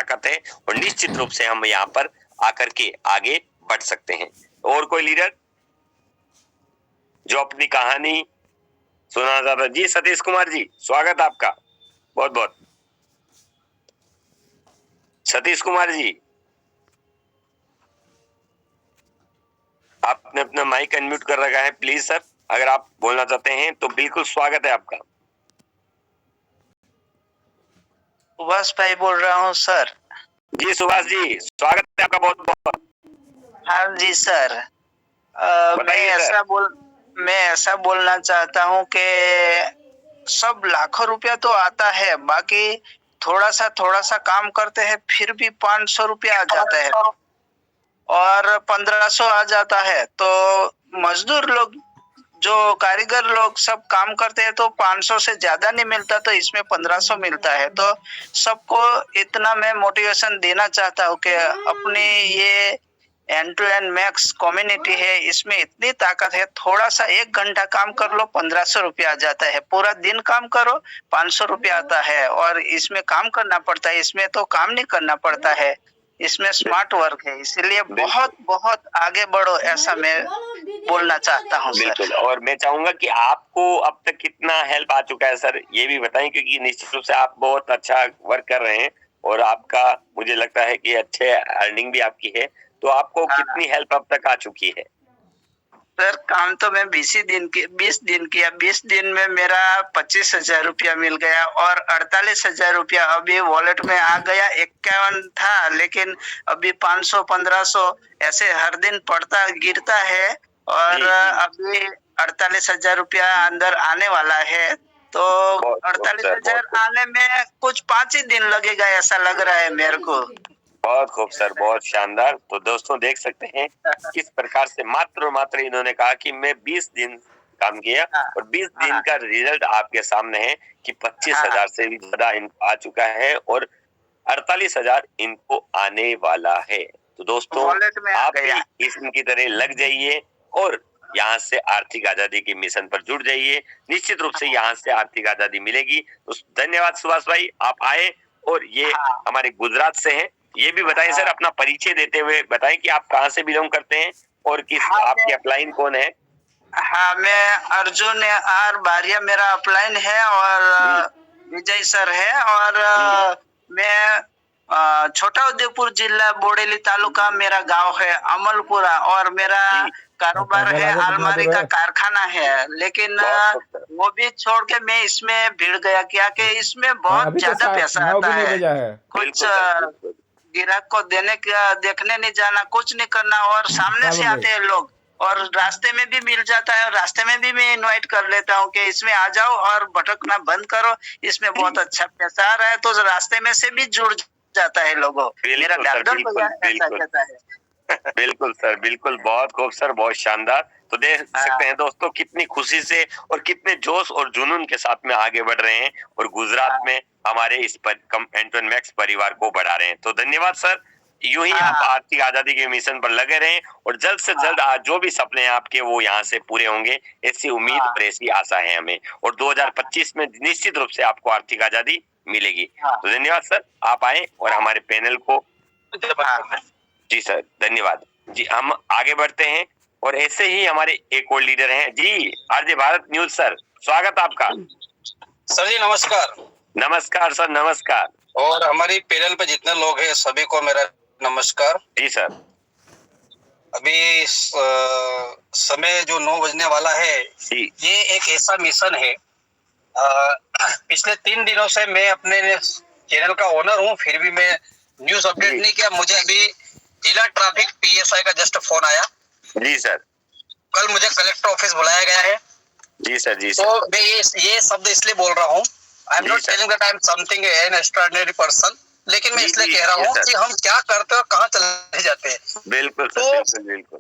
ताकत है और निश्चित रूप से हम यहाँ पर आकर के आगे बढ़ सकते हैं। और कोई लीडर जो अपनी कहानी सुना चाहता? जी सतीश कुमार जी, स्वागत आपका बहुत बहुत। सतीश कुमार जी, आपने अपना माइक अनम्यूट कर रखा है, प्लीज सर अगर आप बोलना चाहते हैं तो बिल्कुल स्वागत है आपका। सुभाष भाई बोल रहा हूँ सर। जी सुभाष जी, स्वागत है आपका बहुत बहुत। हाँ जी सर। मैं ऐसा बोलना चाहता हूँ कि सब लाखों रुपया तो आता है, बाकी थोड़ा सा काम करते हैं फिर भी 500 रुपया आ जाता है और 1500 आ जाता है। तो मजदूर लोग जो कारीगर लोग सब काम करते हैं तो 500 से ज्यादा नहीं मिलता, तो इसमें 1500 मिलता है। तो सबको इतना मैं मोटिवेशन देना चाहता हूँ कि अपनी ये end to end max community है, इसमें इतनी ताकत है। थोड़ा सा 1 घंटा काम कर लो 1500 रुपया आ जाता है, पूरा दिन काम करो 500 रुपया आता है। और इसमें काम करना पड़ता है, इसमें तो काम नहीं करना पड़ता है, इसमें स्मार्ट वर्क है। इसलिए बहुत बहुत आगे बढ़ो, ऐसा मैं बोलना चाहता हूँ सर। बिल्कुल, और मैं चाहूंगा कि आपको अब तक कितना हेल्प आ चुका है सर, ये भी बताएं, क्योंकि निश्चित रूप से आप बहुत अच्छा वर्क कर रहे हैं और आपका मुझे लगता है कि अच्छे अर्निंग भी आपकी है। तो आपको कितनी हेल्प अब तक आ चुकी है? सर काम तो मैं 20 दिन किया। 20 दिन में मेरा 25,000 रुपया मिल गया और 48,000 रुपया अभी वॉलेट में आ गया। 51 था लेकिन अभी 500 1500 ऐसे हर दिन पड़ता गिरता है और अभी 48,000 रुपया अंदर आने वाला है। तो 48,000 आने में कुछ 5 ही दिन लगेगा ऐसा लग रहा है मेरे को। बहुत खूब सर, बहुत शानदार। तो दोस्तों देख सकते हैं किस प्रकार से मात्र इन्होंने कहा कि मैं 20 दिन काम किया और 20 दिन का रिजल्ट आपके सामने है कि 25,000 से भी ज्यादा आ चुका है और 48,000 इनको आने वाला है। तो दोस्तों आप भी इनकी तरह लग जाइए और यहाँ से आर्थिक आजादी के मिशन पर जुड़ जाइए। निश्चित रूप से यहाँ से आर्थिक आजादी मिलेगी। तो धन्यवाद सुभाष भाई, आप आए और ये हमारे गुजरात से हैं। ये भी बताएं सर, अपना परिचय देते हुए बताएं कि आप कहाँ से बिलोंग करते हैं और किस आपके अपलाइन कौन है? हाँ, मैं अर्जुन आर बारिया मेरा अपलाइन है और विजय सर है और मैं छोटा उदयपुर जिला बोडेली तालुका मेरा गांव है अमलपुरा और मेरा कारोबार है अलमारी का कारखाना है। लेकिन वो भी छोड़ के मैं इसमें भिड़ गया क्या कि इसमें बहुत ज्यादा पैसा आता है। कुछ ग्राहक को देखने नहीं जाना, कुछ नहीं करना और सामने से आते हैं लोग और रास्ते में भी मिल जाता है और रास्ते में भी मैं इनवाइट कर लेता हूँ कि इसमें आ जाओ और भटकना बंद करो, इसमें बहुत अच्छा पैसा आ रहा है। तो रास्ते में से भी जुड़ जाता है लोगों। मेरा डाक्टर भैया ऐसा कहता है। बिल्कुल सर, बिल्कुल, बहुत खूब सर, बहुत शानदार। तो देख सकते हैं दोस्तों कितनी खुशी से और कितने जोश और जुनून के साथ में आगे बढ़ रहे हैं और गुजरात में हमारे इस एंड टू एंड मैक्स परिवार को बढ़ा रहे हैं। तो धन्यवाद सर, यूं ही आप आर्थिक आजादी के मिशन पर लगे रहें और जल्द से जल्द आज जो भी सपने हैं आपके वो यहाँ से पूरे होंगे, ऐसी उम्मीद और ऐसी आशा है हमें। और 2025 में निश्चित रूप से आपको आर्थिक आजादी मिलेगी। तो धन्यवाद सर, आप आए और हमारे पैनल को। जी सर, धन्यवाद जी। हम आगे बढ़ते हैं और ऐसे ही हमारे एक और लीडर हैं जी, आरजे भारत न्यूज सर, स्वागत आपका। सर जी नमस्कार। नमस्कार सर, नमस्कार। और हमारी पैनल पे जितने लोग हैं सभी को मेरा नमस्कार। जी सर। अभी समय जो 9 बजने वाला है, ये एक ऐसा मिशन है। पिछले 3 दिनों से मैं अपने चैनल का ओनर हूँ, फिर भी मैं न्यूज अपडेट नहीं किया। मुझे अभी जिला ट्रैफिक पीएसआई का जस्ट फोन आया। जी सर। कल मुझे कलेक्टर ऑफिस बुलाया गया है। जी सर, जी सर। तो मैं ये शब्द इसलिए बोल रहा हूँ, I am not telling that I am something N extraordinary person, लेकिन मैं इसलिए कह रहा हूँ कि हम क्या करते हैं, कहाँ चले जाते हैं। बिल्कुल तो बिल्कुल बिल्कुल।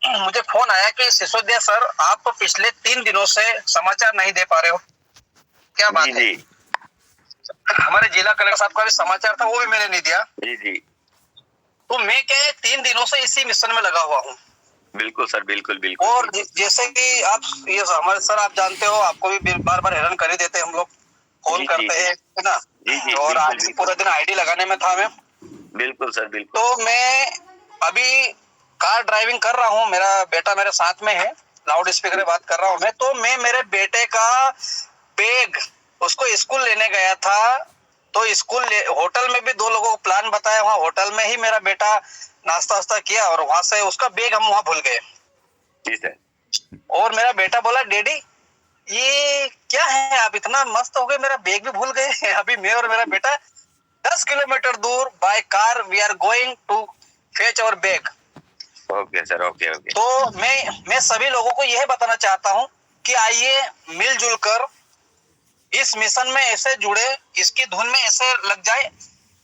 मुझे फोन आया कि सिसोदिया सर आप पिछले 3 दिनों से समाचार नहीं दे पा रहे हो, क्या बात है? हमारे जिला कलेक्टर साहब का भी समाचार था, वो भी मैंने नहीं दिया। जी जी। तो मैं क्या 3 दिनों से इसी मिशन में लगा हुआ हूँ। बिल्कुल सर, बिल्कुल बिल्कुल। और जैसे कि आप ये हमारे सर आप जानते हो, आपको भी बार बार हैरान कर ही देते हम लोग। फोन जी, करते जी, हैं, है ना। जी, जी, और बिल्कुल, आज भी बिल्कुल। पूरा दिन आईडी लगाने में था मैं। बिल्कुल सर, बिल्कुल। तो मैं अभी कार ड्राइविंग कर रहा हूँ, मेरा बेटा मेरे साथ में है, लाउड स्पीकर में बात कर रहा हूँ मैं। तो मैं मेरे बेटे का बैग उसको स्कूल लेने गया था। तो होटल में भी 2 लोगों को प्लान बताया, वहाँ होटल में ही मेरा बेटा नाश्ता वास्ता किया और वहां से उसका बैग हम वहाँ भूल गए। जी सर। और मेरा बेटा बोला, डैडी ये क्या है, आप इतना मस्त हो गए, मेरा बैग भी भूल गए। अभी मैं और मेरा बेटा 10 किलोमीटर दूर by car we are going to fetch our bag. Okay sir, okay, okay. तो मैं सभी लोगों को यह बताना चाहता हूँ कि आइए मिलजुल कर इस मिशन में ऐसे जुड़े, इसकी धुन में ऐसे लग जाए।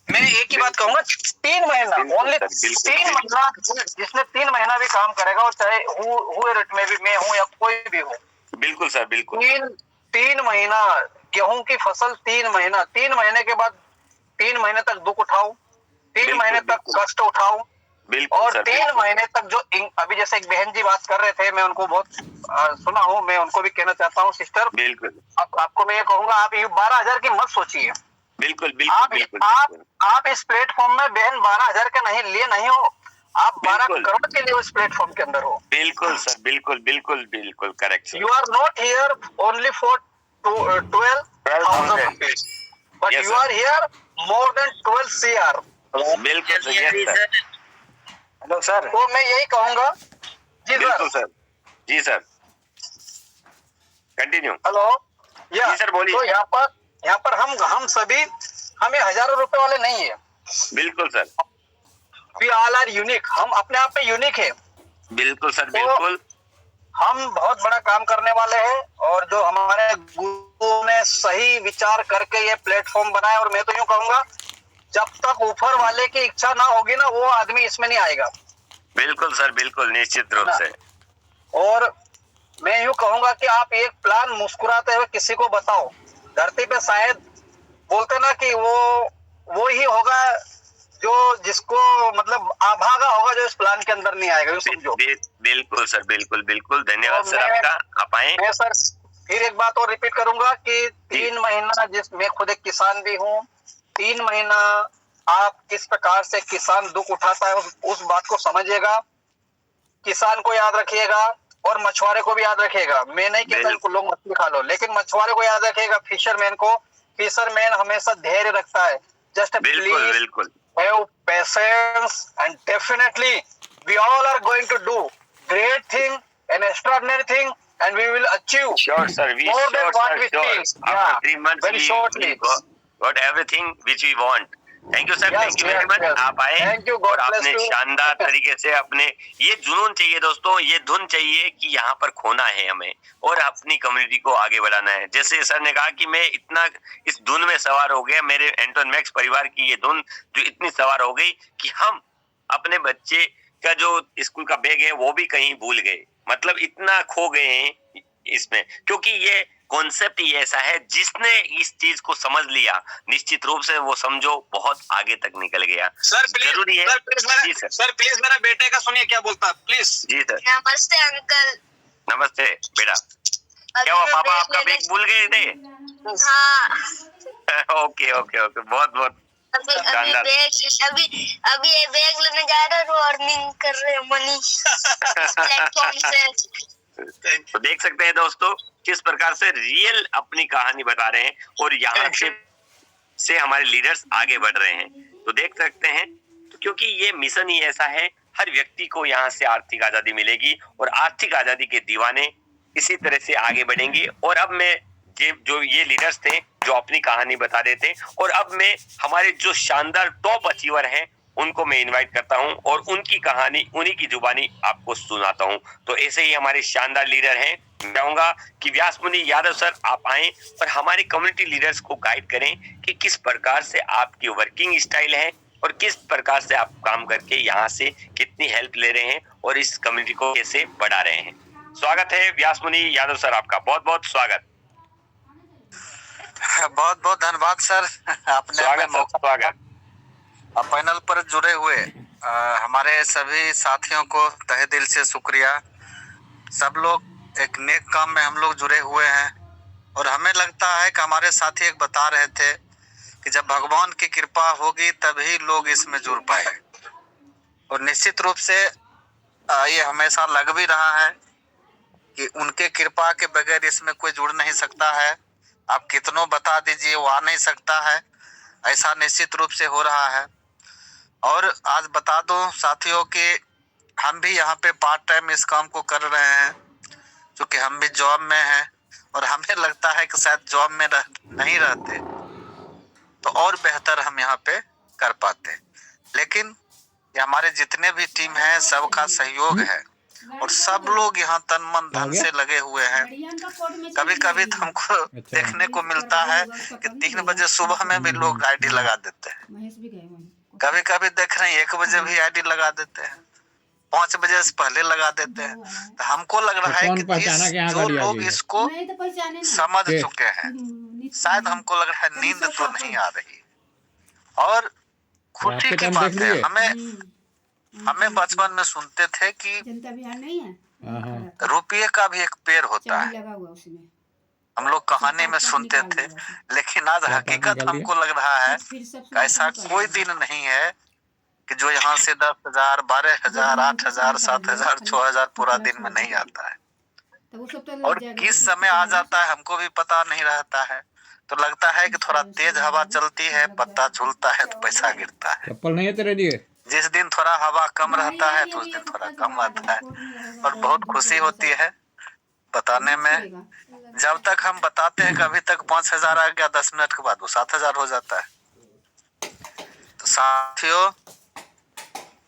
मैं एक ही बात कहूंगा, 3 महीना, ओनली 3 महीना, जिसने 3 महीना भी काम करेगा, और चाहे हुए रेट में भी मैं हूँ या कोई भी हो, बिल्कुल सर, बिल्कुल। 3 महीना गेहूं की फसल, 3 महीने के बाद 3 महीने तक दुख उठाओ, 3 महीने तक कष्ट उठाओ, और 3 महीने तक जो अभी जैसे एक बहन जी बात कर रहे थे, मैं उनको बहुत सुना हूँ, मैं उनको भी कहना चाहता हूँ, सिस्टर बिल्कुल आपको मैं ये कहूंगा, आप ये 12,000 की मत सोचिए। बिल्कुल बिल्कुल बिल्कुल आप इस प्लेटफॉर्म में बहन 12,000 के नहीं हो, आप 12 करोड़ के लिए उस प्लेटफॉर्म के अंदर हो। बिल्कुल सर, बिल्कुल बिल्कुल बिल्कुल correct. You are not here only for 12,000 rupees, but you are here more than 12 CR। बिल्कुल सर। हेलो सर, तो मैं यही कहूंगा। जी बिल्कुल सर, जी सर, कंटिन्यू। हेलो, जी सर, बोलिए। तो यहाँ पर हम सभी, हमें हजारों रुपए वाले नहीं है। बिल्कुल sir. We all are unique, हम अपने आप में यूनिक है। बिल्कुल सर, तो बिल्कुल। हम बहुत बड़ा काम करने वाले हैं, और जो हमारे गुरुओं ने सही विचार करके ये प्लेटफॉर्म बनाया, और मैं तो यूं कहूंगा, जब तक ऊपर वाले की इच्छा ना होगी ना, वो आदमी इसमें नहीं आएगा। बिल्कुल सर, बिल्कुल, निश्चित रूप से। और मैं यूं कहूंगा कि आप एक प्लान मुस्कुराते हुए किसी को बताओ, धरती पे शायद बोलते ना कि वो ही होगा जो, जिसको मतलब अभागा होगा, जो इस प्लान के अंदर नहीं आएगा, समझो। बिल्कुल सर, बिल्कुल बिल्कुल, धन्यवाद सर आपका, आप आए। मैं सर फिर एक बात और रिपीट करूंगा कि 3 महीना, मैं खुद एक किसान भी हूँ, 3 महीना आप किस प्रकार से किसान दुख उठाता है, उस बात को समझिएगा। किसान को याद रखिएगा, और मछुआरे को भी याद रखिएगा। मैं नहीं कहता लोग मछली खा लो, लेकिन मछुआरे को याद रखिएगा, फिशरमैन हमेशा धैर्य रखता है। Just please have patience, and definitely we all are going to do great thing and extraordinary thing, and we will achieve sure sir, more than what we think. After 3 months very shortly got everything which we want. Thank you sir, thank you very much, आप आए और आपने शानदार तरीके से अपने, ये जुनून चाहिए दोस्तों, ये धुन चाहिए कि यहाँ पर खोना है हमें और अपनी कम्युनिटी को आगे बढ़ाना है। जैसे सर ने कहा कि मैं इतना इस धुन में सवार हो गया, मेरे एंटोन मैक्स परिवार की ये धुन जो इतनी सवार हो गई कि हम अपने बच्चे का जो स्कूल का बैग है वो भी कहीं भूल गए, मतलब इतना खो गए हैं इसमें, क्योंकि ये कॉन्सेप्ट ही ऐसा है, जिसने इस चीज को समझ लिया निश्चित रूप से वो समझो बहुत आगे तक निकल गया। सर प्लीज, जरूरी है सर प्लीज मेरा बेटे का सुनिए क्या बोलता है, प्लीज। जी सर। नमस्ते अंकल। नमस्ते बेटा, क्या हुआ, पापा आपका बैग भूल गए थे? हाँ। ओके ओके ओके, बहुत बहुत अभी ये बैग लेने जा रहे हैं, अर्निंग कर रहे हैं मनी प्लेटफॉर्म से। तो देख सकते हैं दोस्तों किस प्रकार से रियल अपनी कहानी बता रहे हैं, और यहाँ से हमारे लीडर्स आगे बढ़ रहे हैं। तो देख सकते हैं, तो क्योंकि ये मिशन ही ऐसा है, हर व्यक्ति को यहाँ से आर्थिक आजादी मिलेगी, और आर्थिक आजादी के दीवाने इसी तरह से आगे बढ़ेंगे। और अब मैं जो ये लीडर्स थे जो अपनी कहानी बता रहे थे, और अब मैं हमारे जो शानदार टॉप अचीवर हैं उनको मैं इनवाइट करता हूं, और उनकी कहानी उन्हीं की जुबानी आपको सुनाता हूं। तो ऐसे ही हमारे शानदार लीडर हैं, मैं चाहूंगा कि व्यास मुनि यादव सर आप आए और हमारी कम्युनिटी लीडर्स को गाइड करें कि किस प्रकार से आपकी वर्किंग स्टाइल है, और किस प्रकार से आप काम करके यहाँ से कितनी हेल्प ले रहे हैं, और इस कम्युनिटी को कैसे बढ़ा रहे हैं। स्वागत है व्यास मुनि यादव सर, आपका बहुत बहुत स्वागत। बहुत बहुत धन्यवाद सर, आपने स्वागत। पैनल पर जुड़े हुए हमारे सभी साथियों को तहे दिल से शुक्रिया। सब लोग एक नेक काम में हम लोग जुड़े हुए हैं, और हमें लगता है कि हमारे साथी एक बता रहे थे कि जब भगवान की कृपा होगी तभी लोग इसमें जुड़ पाएंगे। और निश्चित रूप से ये हमेशा लग भी रहा है कि उनके कृपा के बगैर इसमें कोई जुड़ नहीं सकता है। आप कितनों बता दीजिए वो आ नहीं सकता है, ऐसा निश्चित रूप से हो रहा है। और आज बता दूं साथियों कि हम भी यहाँ पे पार्ट टाइम इस काम को कर रहे हैं, क्योंकि हम भी जॉब में हैं और हमें लगता है कि शायद जॉब में नहीं रहते तो और बेहतर हम यहाँ पे कर पाते। लेकिन ये हमारे जितने भी टीम है सबका सहयोग है और सब लोग यहाँ तन मन धन से लगे हुए हैं। कभी कभी तो हमको देखने को मिलता है कि 3 बजे सुबह में भी लोग आईडी लगा देते हैं। कभी कभी देख रहे हैं 1 बजे भी आईडी लगा देते हैं, 5 बजे से पहले लगा देते हैं। तो हमको लग रहा है कि जो लोग इसको समझ चुके हैं, शायद हमको लग रहा है नींद तो नहीं आ रही। और खुशी की बात है, हमें बचपन में सुनते थे कि रुपये का भी एक पेड़ होता है, हम लोग कहानी में सुनते थे। लेकिन आज हकीकत हमको लग रहा है ऐसा कोई दिन नहीं है कि जो यहाँ से 10,000, 12,000, 8,000, 7,000, 6,000 पूरा दिन में नहीं आता है। और किस समय आ जाता है हमको भी पता नहीं रहता है। तो लगता है कि थोड़ा तेज हवा चलती है, पत्ता झूलता है तो पैसा गिरता है। चप्पल नहीं है तेरे लिए? जिस दिन थोड़ा हवा कम रहता है तो उस दिन थोड़ा कम आता है और बहुत खुशी होती है बताने में। जब तक हम बताते हैं कि अभी तक 5,000 आ गया, 10 मिनट के बाद वो 7,000 हो जाता है। तो साथियों,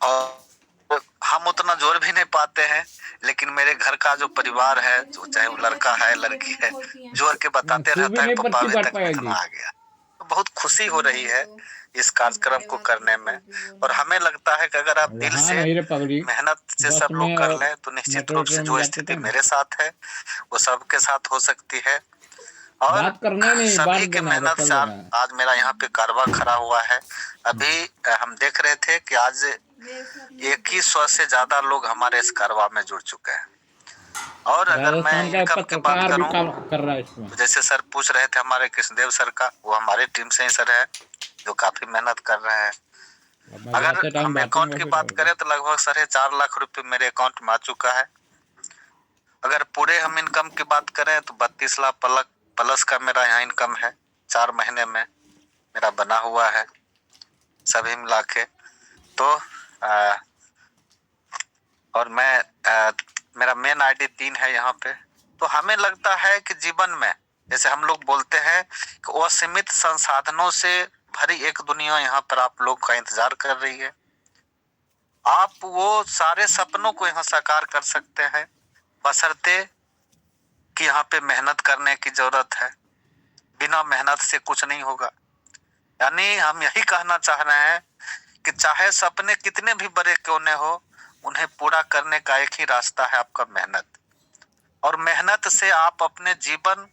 और हम उतना जोर भी नहीं पाते हैं, लेकिन मेरे घर का जो परिवार है, जो चाहे वो लड़का है लड़की है, जोर के बताते रहता है पापा अभी तक इतना आ गया। तो बहुत खुशी हो रही है इस कार्यक्रम को करने में। और हमें लगता है कि अगर आप दिल से मेहनत से सब लोग कर लें तो निश्चित रूप से जो स्थिति मेरे साथ है वो सबके साथ हो सकती है। और सभी के मेहनत से आज मेरा यहाँ पे कारवा खड़ा हुआ है। अभी हम देख रहे थे कि आज 2100 से ज्यादा लोग हमारे इस कारवा में जुड़ चुके हैं। और अगर मैं इनकम की बात करूं तो जैसे सर पूछ रहे थे हमारे कृष्णदेव सर का, वो हमारी टीम से ही सर है जो काफी मेहनत कर रहे हैं। अगर हम अकाउंट की बात करें तो लगभग 4.5 लाख रुपए मेरे अकाउंट में आ चुका है। अगर पूरे हम इनकम की बात करें तो 32 लाख प्लस का मेरा यहाँ इनकम है, 4 महीने में मेरा बना हुआ है सभी मिला के। तो और मैं मेरा मेन आईडी 3 है यहाँ पे। तो हमें लगता है कि जीवन में जैसे हम लोग बोलते हैं कि असीमित संसाधनों से भरी एक दुनिया यहाँ पर आप लोग का इंतजार कर रही है। आप वो सारे सपनों को यहाँ साकार कर सकते हैं, बशर्ते कि यहाँ पे मेहनत करने की जरूरत है। बिना मेहनत से कुछ नहीं होगा। यानी हम यही कहना चाह रहे हैं कि चाहे सपने कितने भी बड़े क्यों न हो, उन्हें पूरा करने का एक ही रास्ता है, आपका मेहनत। और मेहनत से आप अपने जीवन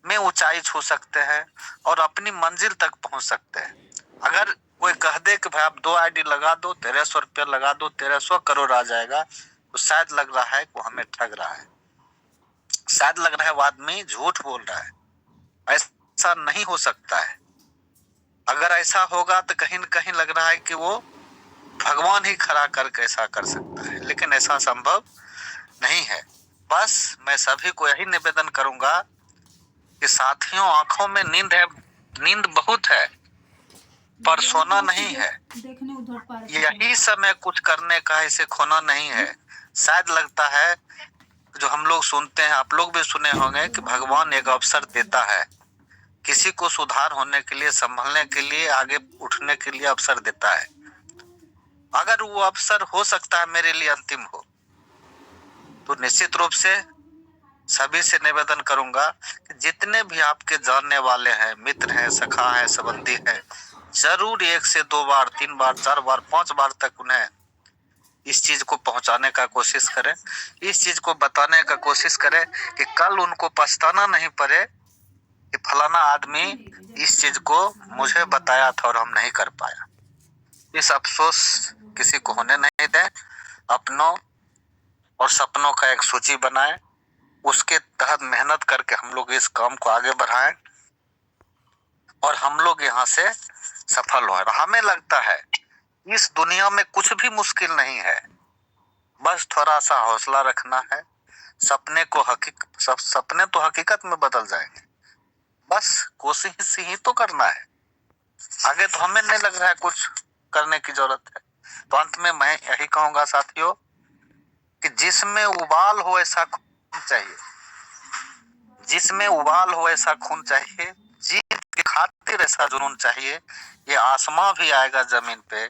में ऊंचाई छू सकते हैं और अपनी मंजिल तक पहुंच सकते हैं। अगर कोई कह दे कि भाई आप 2 आईडी लगा दो, 1300 रुपया लगा दो, 1300 करोड़ आ जाएगा, तो शायद लग रहा है कि वो हमें ठग रहा है, शायद लग रहा है वो आदमी झूठ बोल रहा है। ऐसा नहीं हो सकता है। अगर ऐसा होगा तो कहीं न कहीं लग रहा है कि वो भगवान ही खड़ा करके ऐसा कर सकता है, लेकिन ऐसा संभव नहीं है। बस मैं सभी को यही निवेदन करूंगा कि साथियों, आंखों में नींद है, नींद बहुत है, पर सोना नहीं है। यही समय कुछ करने का, इसे खोना नहीं है। शायद लगता है जो हम लोग सुनते हैं, आप लोग भी सुने होंगे कि भगवान एक अवसर देता है, किसी को सुधार होने के लिए, संभलने के लिए, आगे उठने के लिए अवसर देता है। अगर वो अवसर हो सकता है मेरे लिए अंतिम हो, तो निश्चित रूप से सभी से निवेदन करूंगा कि जितने भी आपके जानने वाले हैं, मित्र हैं, सखा हैं, संबंधी हैं, जरूर 1 से 2 बार, 3 बार, 4 बार, 5 बार तक उन्हें इस चीज को पहुंचाने का कोशिश करें, इस चीज को बताने का कोशिश करें कि कल उनको पछताना नहीं पड़े कि फलाना आदमी इस चीज को मुझे बताया था और हम नहीं कर पाया। इस अफसोस किसी को होने नहीं दें। अपनों और सपनों का एक सूची बनाएं, उसके तहत मेहनत करके हम लोग इस काम को आगे बढ़ाएं और हम लोग यहाँ से सफल हो। हमें लगता है इस दुनिया में कुछ भी मुश्किल नहीं है, बस थोड़ा सा हौसला रखना है। सपने तो हकीकत में बदल जाएंगे, बस कोशिश ही तो करना है। आगे तो हमें नहीं लग रहा है कुछ करने की जरूरत है। तो अंत में मैं यही कहूंगा साथियों कि जिसमें उबाल हो ऐसा खून चाहिए, जिसमें उबाल हो ऐसा खून चाहिए, जीत की खातिर ऐसा जुनून चाहिए। ये आसमां भी आएगा जमीन पे,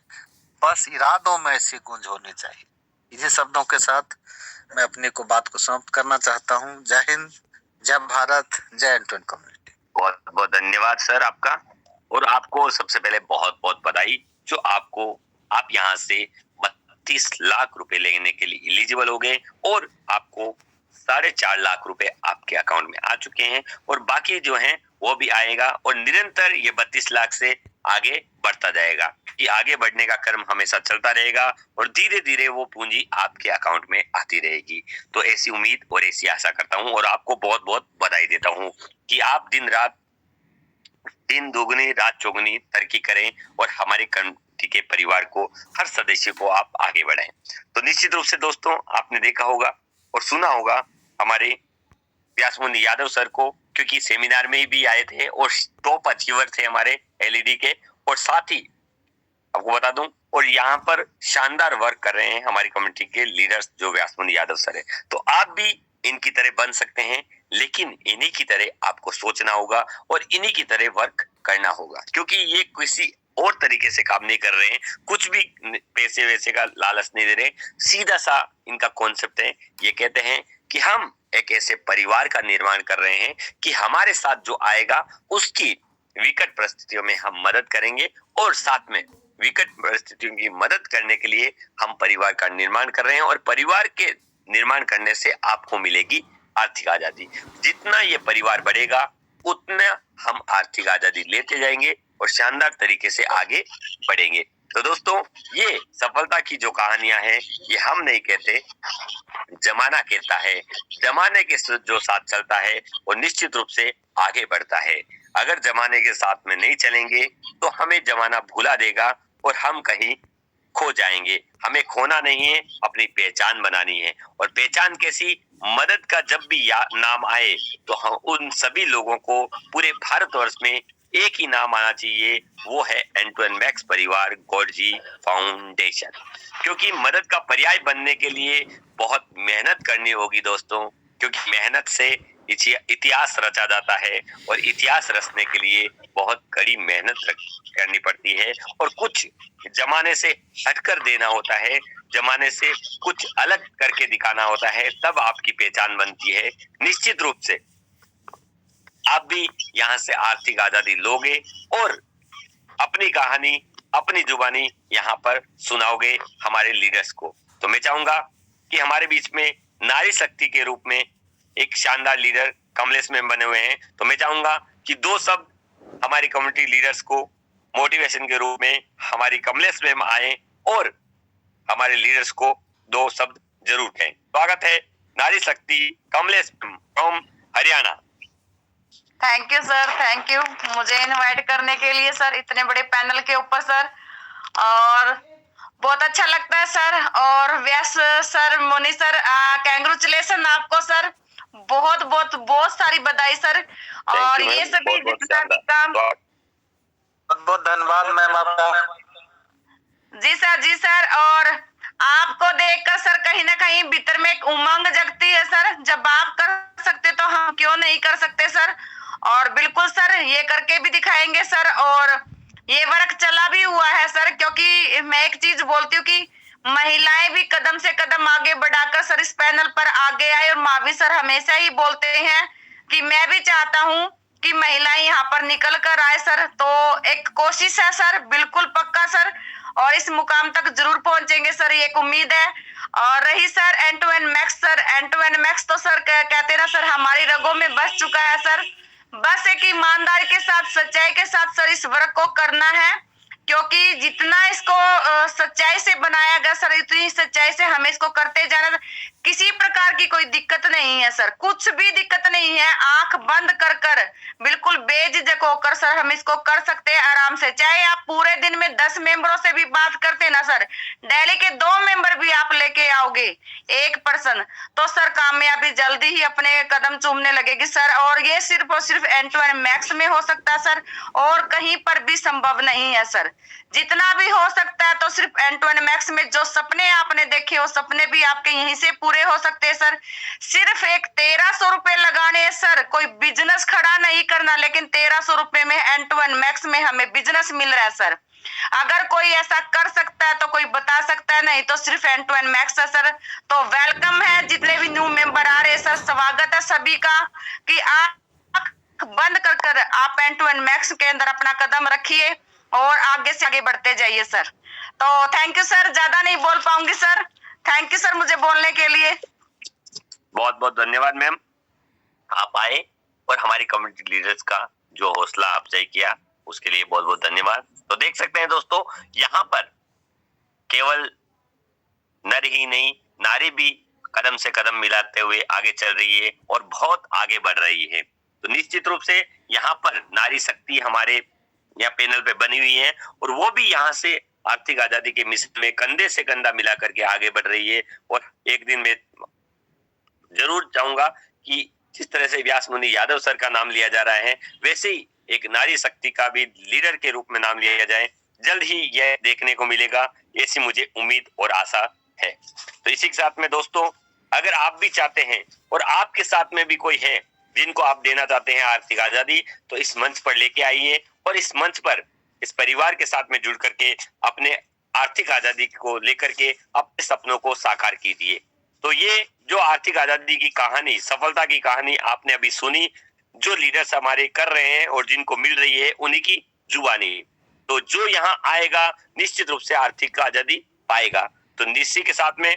बस इरादों में ऐसी गूंज होनी चाहिए। इसी शब्दों के साथ मैं अपनी बात को समाप्त करना चाहता हूँ। जय हिंद, जय भारत, जय N2N कम्युनिटी। बहुत बहुत धन्यवाद सर आपका, और आपको सबसे पहले बहुत बहुत बधाई जो आप यहाँ से 32 लाख रुपए लेने के लिए एलिजिबल हो गए और आपको 4.5 लाख रुपए आपके अकाउंट में आ चुके हैं, और बाकी जो हैं वो भी आएगा, और निरंतर ये 32 लाख से आगे बढ़ता जाएगा। ये आगे बढ़ने का क्रम हमेशा चलता रहेगा और धीरे धीरे वो पूंजी आपके अकाउंट में आती रहेगी। तो ऐसी उम्मीद और ऐसी आशा करता हूँ, और आपको बहुत बहुत बधाई देता हूँ कि आप दिन दोगुनी रात चौगुनी तरक्की करें और हमारे कम्युनिटी के परिवार को, हर सदस्य को आप आगे बढ़ाएं। तो निश्चित रूप से दोस्तों आपने देखा होगा और सुना होगा हमारे व्यासमुनि यादव सर को, क्योंकि सेमिनार में भी आए थे और टॉप अचीवर थे हमारे एलईडी के, और साथ ही आपको बता दूं और यहाँ पर शानदार वर्क कर रहे हैं हमारी कम्युनिटी के लीडर्स जो व्यासमुनि यादव सर है। तो आप भी इनकी तरह बन सकते हैं, लेकिन इन्हीं की तरह आपको सोचना होगा और इन्हीं की तरह वर्क करना होगा, क्योंकि ये किसी और तरीके से काम नहीं कर रहे हैं, कुछ भी पैसे वैसे का लालच नहीं दे रहे। सीधा सा इनका कॉन्सेप्ट है, ये कहते हैं कि हम एक ऐसे परिवार का निर्माण कर रहे हैं कि हमारे साथ जो आएगा उसकी विकट परिस्थितियों में हम मदद करेंगे, और साथ में विकट परिस्थितियों की मदद करने के लिए हम परिवार का निर्माण कर रहे हैं, और परिवार के निर्माण करने से आपको मिलेगी आर्थिक आजादी। जितना ये परिवार बढ़ेगा उतना हम आर्थिक आजादी लेते जाएंगे और शानदार तरीके से आगे बढ़ेंगे। तो दोस्तों ये सफलता की जो कहानियां हैं ये हम नहीं कहते, जमाना कहता है। जमाने के जो साथ चलता है वो निश्चित रूप से आगे बढ़ता है। अगर जमाने के साथ में नहीं चलेंगे तो हमें जमाना भुला देगा और हम कहीं खो जाएंगे। हमें खोना नहीं है, अपनी पहचान बनानी है। और पहचान कैसी? मदद का जब भी नाम आए तो हम उन सभी लोगों को पूरे भारतवर्ष में एक ही नाम आना चाहिए, वो है N2N मैक्स परिवार गॉडजी फाउंडेशन। क्योंकि मदद का पर्याय बनने के लिए बहुत मेहनत करनी होगी दोस्तों, क्योंकि मेहनत से इतिहास रचा जाता है, और इतिहास रचने के लिए बहुत कड़ी मेहनत करनी पड़ती है, और कुछ जमाने से हटकर देना होता है, जमाने से कुछ अलग करके दिखाना होता है, तब आपकी पहचान बनती है। निश्चित रूप से आप भी यहाँ से आर्थिक आजादी लोगे और अपनी कहानी, अपनी जुबानी यहाँ पर सुनाओगे हमारे लीडर्स को। तो मैं चाहूंगा कि हमारे बीच में नारी शक्ति के रूप में एक शानदार लीडर कमलेश मैम बने हुए हैं, तो मैं चाहूंगा कि 2 शब्द हमारी कम्युनिटी लीडर्स को मोटिवेशन के रूप में हमारी कमलेश मैम आए और हमारे लीडर्स को 2 शब्द जरूर कहें। स्वागत है नारी शक्ति Kamlesh ma'am from Haryana. Thank you sir, thank you मुझे इनवाइट करने के लिए सर, इतने बड़े पैनल के ऊपर सर, और बहुत अच्छा लगता है सर। और व्यास सर, मोनी सर, कांग्रेचुलेशन आपको सर, बहुत बहुत बहुत सारी बधाई सर। और ये सभी जितना भी काम, बहुत धन्यवाद मैम आपका। जी सर, जी सर। और आपको देखकर सर कहीं ना कहीं भीतर में एक उमंग जगती है सर, जब आप कर सकते तो हम क्यों नहीं कर सकते सर। और बिल्कुल सर ये करके भी दिखाएंगे सर, और ये वर्क चला भी हुआ है सर, क्योंकि मैं एक चीज बोलती हूँ कि महिलाएं भी कदम से कदम आगे बढ़ाकर सर इस पैनल पर आगे आए। और मावी सर हमेशा ही बोलते हैं कि मैं भी चाहता हूँ कि महिलाएं यहाँ पर निकल कर आए सर। तो एक कोशिश है सर, बिल्कुल पक्का सर, और इस मुकाम तक जरूर पहुंचेंगे सर, ये एक उम्मीद है। और रही sir N2N max sir, N2N max तो सर कहते ना सर हमारी रगों में बस चुका है सर। बस एक ईमानदारी के साथ, सच्चाई के साथ सर इस वर्क को करना है, क्योंकि जितना इसको सच्चाई से बनाया गया सर, इतनी सच्चाई से हमें इसको करते जाना। किसी प्रकार की कोई दिक्कत नहीं है सर, कुछ भी दिक्कत नहीं है। आंख बंद कर कर बिल्कुल बेझिझक होकर सर हम इसको कर सकते हैं आराम से। चाहे आप पूरे दिन में 10 मेंबरों से भी बात करते ना सर, डेली के 2 मेंबर भी आप लेके आओगे, 1 पर्सन, तो सर कामयाबी जल्दी ही अपने कदम चूमने लगेगी सर। और ये सिर्फ और सिर्फ एंड टू एंड मैक्स में हो सकता है सर, और कहीं पर भी संभव नहीं है सर। जितना भी हो सकता है तो सिर्फ एंड टू एंड मैक्स में। जो सपने आपने देखे वो सपने भी आपके यहीं से पूरे हो सकते हैं सर। सिर्फ एक 1300 रुपए लगाने हैं सर, कोई बिजनेस खड़ा नहीं करना, लेकिन 1300 रुपए में एंड टू एंड मैक्स में हमें बिजनेस मिल रहा है सर। अगर कोई ऐसा कर सकता है तो कोई बता सकता है, नहीं तो सिर्फ एंड टू एंड मैक्स है सर। तो वेलकम है जितने भी न्यू मेंबर आ रहे हैं सर, स्वागत है सभी का कि आप बंद कर कर आप एंड टू एंड मैक्स के अंदर अपना कदम रखिए और आगे से आगे बढ़ते जाइए सर। तो थैंक यू सर, ज्यादा नहीं बोल पाऊंगी सर। थैंक यू सर मुझे बोलने के लिए। बहुत बहुत धन्यवाद मैम, आप आए और हमारी कम्युनिटी लीडर्स का जो हौसला अफजाई किया उसके लिए बहुत बहुत धन्यवाद। तो देख सकते हैं दोस्तों, यहाँ पर केवल नर ही नहीं, नारी भी कदम से कदम मिलाते हुए आगे चल रही है और बहुत आगे बढ़ रही है। तो निश्चित रूप से यहाँ पर नारी शक्ति हमारे यहाँ पैनल पे बनी हुई है और वो भी यहाँ से आर्थिक आजादी के मिशन में कंधे से कंधा मिला करके आगे बढ़ रही है। और एक दिन मैं जरूर चाहूंगा कि जिस तरह से व्यास मुनि यादव सर का नाम लिया जा रहा है, वैसे ही एक नारी शक्ति का भी लीडर के रूप में नाम लिया जाए। जल्द ही यह देखने को मिलेगा, ऐसी मुझे उम्मीद और आशा है। तो इसी के साथ में दोस्तों, अगर आप भी चाहते हैं और आपके साथ में भी कोई है जिनको आप देना चाहते हैं आर्थिक आजादी, तो इस मंच पर लेके आइए और इस मंच पर इस परिवार के साथ में जुड़ करके अपने आर्थिक आजादी को लेकर के अपने सपनों को साकार कीजिए। तो ये जो आर्थिक आजादी की कहानी, सफलता की कहानी आपने अभी सुनी, जो लीडर्स हमारे कर रहे हैं और जिनको मिल रही है उन्हीं की जुबानी। तो जो यहाँ आएगा निश्चित रूप से आर्थिक आजादी पाएगा। तो निश्चित के साथ में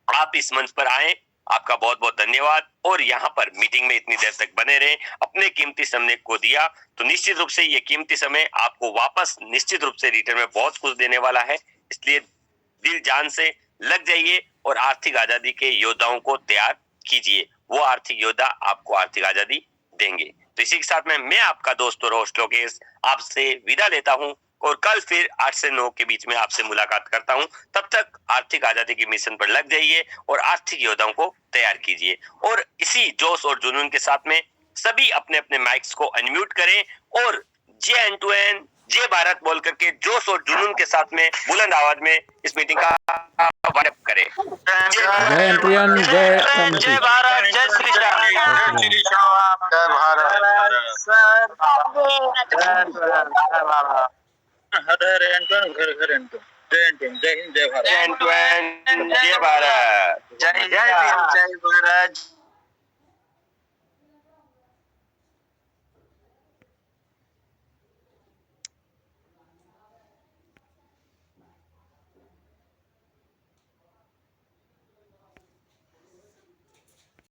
आप इस मंच पर आए, आपका बहुत बहुत धन्यवाद। और यहाँ पर मीटिंग में इतनी देर तक बने रहे, अपने कीमती समय को दिया, तो निश्चित रूप से ये कीमती समय आपको वापस निश्चित रूप से रिटर्न में बहुत कुछ देने वाला है। इसलिए दिल जान से लग जाइए और आर्थिक आजादी के योद्धाओं को तैयार कीजिए। वो आर्थिक योद्धा आपको आर्थिक आजादी देंगे। तो इसी के साथ में मैं आपका दोस्त और होस्ट लोकेश आपसे विदा लेता हूं और कल फिर 8 से 9 के बीच में आपसे मुलाकात करता हूं। तब तक आर्थिक आजादी के मिशन पर लग जाइए और आर्थिक योद्धाओं को तैयार कीजिए। और इसी जोश और जुनून के साथ में सभी अपने अपने माइक्स को अनम्यूट करें और जय एंड टू एंड जय भारत बोल करके जोश और जुनून के साथ में बुलंद आवाज में इस मीटिंग का वाइंड अप करें। जय एंट्रियन, जय कमिटी। जय भारत, जय श्री राम, जय भारत। हर एंटन घर घर एंटन, जय एंटन, जय हिंद, जय भारत, जय एंड टू एंड जय भारत, जय भीम, जय भारत।